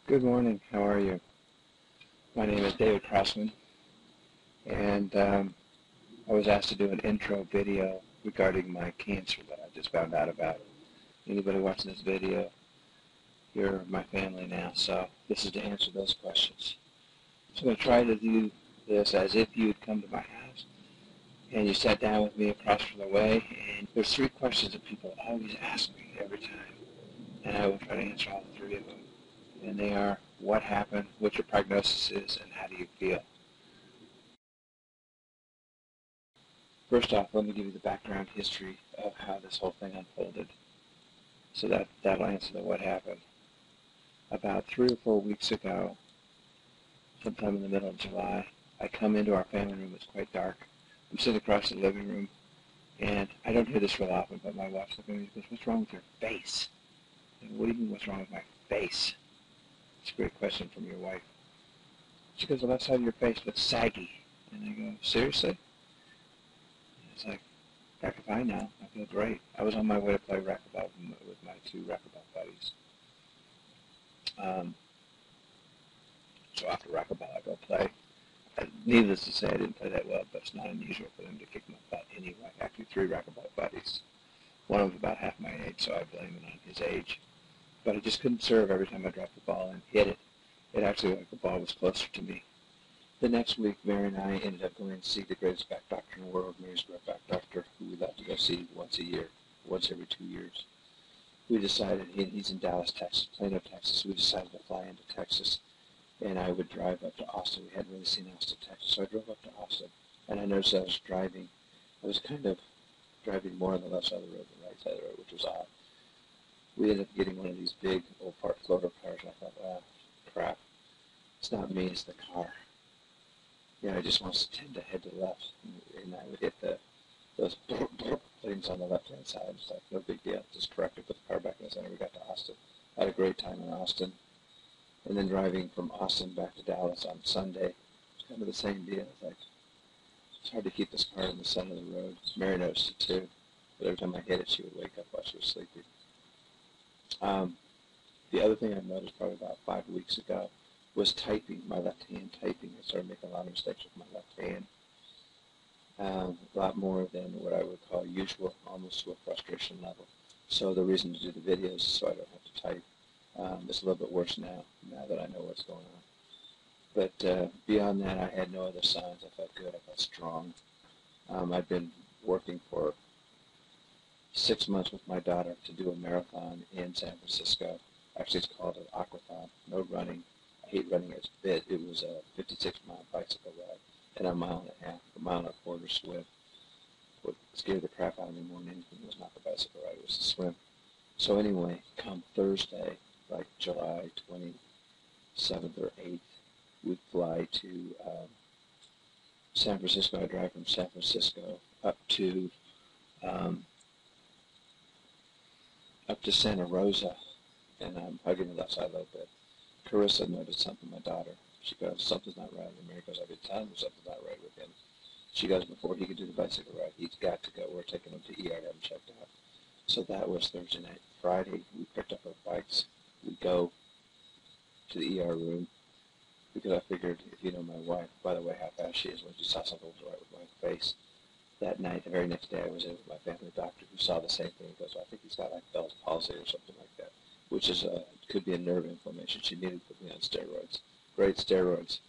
Good morning. How are you? My name is David Crossman, and I was asked to do an intro video regarding my cancer that I just found out about. Anybody watching this video, you're my family now, so this is to answer those questions. So I'm going to try to do this as if you had come to my house and you sat down with me across from the way, and there's three questions that people always ask me every time, and I will try to answer all three of them. And they are, what happened, what your prognosis is, and how do you feel? First off, let me give you the background history of how this whole thing unfolded. So that'll answer the what happened. About 3 or 4 weeks ago, sometime in the middle of July, I come into our family room. It's quite dark. I'm sitting across the living room, and I don't hear this real often, but my wife's looking at me and goes, "What's wrong with your face?" I go, "What do you mean, what's wrong with my face?" It's a great question from your wife. She goes, "The left side of your face looks saggy." And I go, "Seriously?" And it's like, heck if I know. I feel great. I was on my way to play racquetball with my two racquetball buddies. So after racquetball, I go play. Needless to say, I didn't play that well, but it's not unusual for them to kick my butt anyway. Actually, three racquetball buddies. One of them about half my age, so I blame it on his age. But I just couldn't serve every time I dropped the ball and hit it. It actually, like the ball was closer to me. The next week, Mary and I ended up going to see the greatest back doctor in the world, Mary's great back doctor, who we love to go see once a year, once every 2 years. We decided, he's in Dallas, Texas, Plano, Texas. We decided to fly into Texas, and I would drive up to Austin. We hadn't really seen Austin, Texas, so I drove up to Austin, and I noticed I was kind of driving more on the left side of the road than the right side of the road, which was odd. We ended up getting one of these big old part floater cars, and I thought, "Ah, crap, it's not me, it's the car." I just want to tend to head to the left, and I would hit those things on the left-hand side. It's like, no big deal. Just corrected, put the car back in the center. We got to Austin. I had a great time in Austin. And then driving from Austin back to Dallas on Sunday, it's kind of the same deal. It's like, it's hard to keep this car in the center of the road. Mary noticed it too. But every time I hit it, she would wake up while she was sleeping. The other thing I noticed probably about 5 weeks ago was typing, my left hand typing. I started making a lot of mistakes with my left hand. A lot more than what I would call usual, almost to a frustration level. So the reason to do the videos is so I don't have to type. It's a little bit worse now that I know what's going on. But beyond that, I had no other signs. I felt good. I felt strong. I've been working for 6 months with my daughter to do a marathon in San Francisco. Actually, it's called an aquathon. No running. I hate running. It was a 56-mile bicycle ride and a mile and a half, a mile and a quarter swim. What scared the crap out of me more than anything was not the bicycle ride, it was the swim. So anyway, come Thursday, like July 27th or 8th, we'd fly to San Francisco. I drive from San Francisco up to Santa Rosa, and I'm hugging the left side a little bit. Carissa noticed something, my daughter. She goes, "Something's not right." And Mary goes, "I've been telling you something's not right with him." She goes, "Before he can do the bicycle ride, he's got to go. We're taking him to ER to have him checked out." So that was Thursday night. Friday, we picked up our bikes. We go to the ER room because I figured, if you know my wife, by the way, how fast she is when she saw something was right with my face. That night, the very next day, I was in with my family doctor who saw the same thing. He goes, "I think he's got like Bell's palsy or something like that," which is could be a nerve inflammation. She needed to put me on steroids. Great steroids.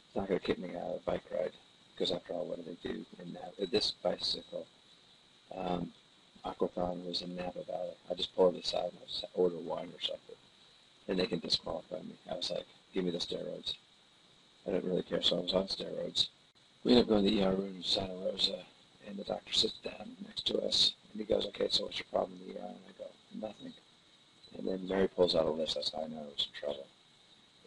It's not going to kick me out of the bike ride because, after all, what do they do? And this bicycle aquathon was in Napa Valley. I just pulled it aside and I just order wine or something, and they can disqualify me. I was like, "Give me the steroids." I didn't really care, so I was on steroids. We ended up going to the ER room in Santa Rosa, and the doctor sits down next to us, and he goes, "Okay, so what's your problem in the ER?" And I go, "Nothing." And then Mary pulls out a list. That's how I know I was in trouble.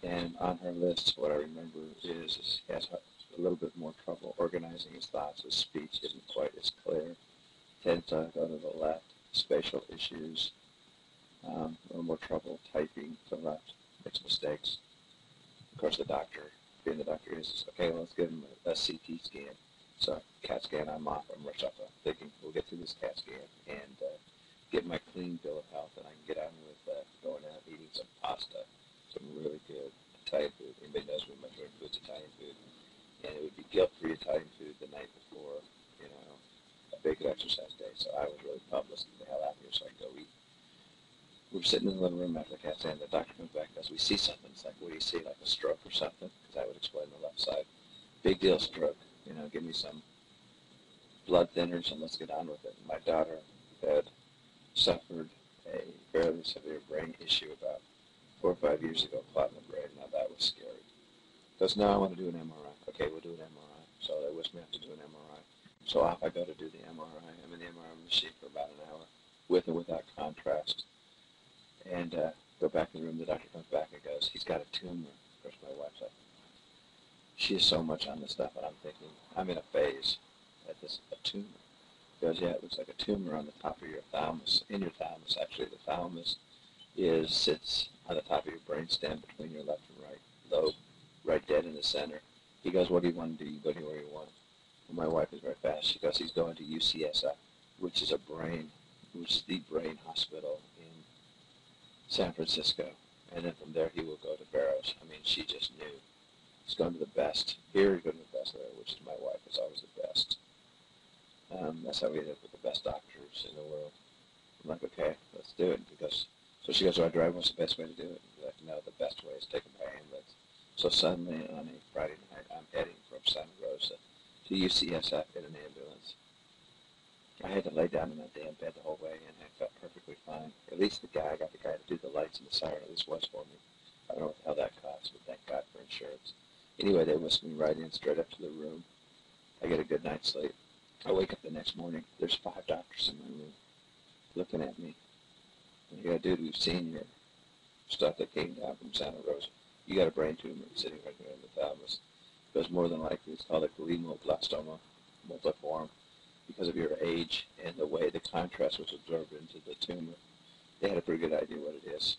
And on her list, what I remember is he has a little bit more trouble organizing his thoughts. His speech isn't quite as clear. Tends to go to the left. Spatial issues. A little more trouble typing to the left. Makes mistakes. Of course, the doctor, being the doctor, he says, "Okay, well, let's give him a CT scan." So CAT scan, I'm off. I'm rushed off. I'm thinking we'll get through this CAT scan and get my clean bill of health, and I can get on with going out and eating some pasta, some Italian food, and it would be guilt-free Italian food the night before, a big exercise day. So I was really pumped. Let's get the hell out of here so I can go eat. We're sitting in the living room after the CAT scan. The doctor comes back and goes, we see something. It's like, what do you see, like a stroke or something? Because I would explain the left side. Big deal stroke. Give me some blood thinners and let's get on with it. My daughter had suffered a fairly severe brain issue about 4 or 5 years ago, clot in the brain. Now that was scary. Goes, no, I want to do an MRI. Okay, we'll do an MRI. So they whisked me up to do an MRI. So off I go to do the MRI. I'm in the MRI machine for about an hour, with and without contrast. And go back in the room. The doctor comes back and goes, he's got a tumor. Of course, my wife's like, she is so much on this stuff, and I'm thinking, I'm in a phase at this, a tumor. He goes, yeah, it looks like a tumor on the top of your thalamus. In your thalamus, actually, the thalamus sits on the top of your brainstem between your left and right lobe, right dead in the center. He goes, what do you want to do? You go anywhere you want. And my wife is very fast. She goes, he's going to UCSF, which is the brain hospital in San Francisco. And then from there, he will go to Barrows. I mean, she just knew. He's going to the best. Here, he's going to the best there, which is my wife, is always the best. That's how we end up with the best doctors in the world. I'm like, okay, let's do it. So she goes, do I drive? What's the best way to do it? I'm like, no, the best way is take him by ambulance. So suddenly, on a Friday night, I'm heading from Santa Rosa to UCSF in an ambulance. I had to lay down in that damn bed the whole way, and I felt perfectly fine. At least I got the guy to do the lights and the siren, at least was for me. I don't know what the hell that cost, but thank God for insurance. Anyway, they whisked me right in, straight up to the room. I get a good night's sleep. I wake up the next morning. There's 5 doctors in my room looking at me. And I go, dude, we've seen your stuff that came down from Santa Rosa. You got a brain tumor sitting right there in the thalamus. It goes, more than likely, it's called a glioblastoma multiforme because of your age and the way the contrast was absorbed into the tumor. They had a pretty good idea what it is.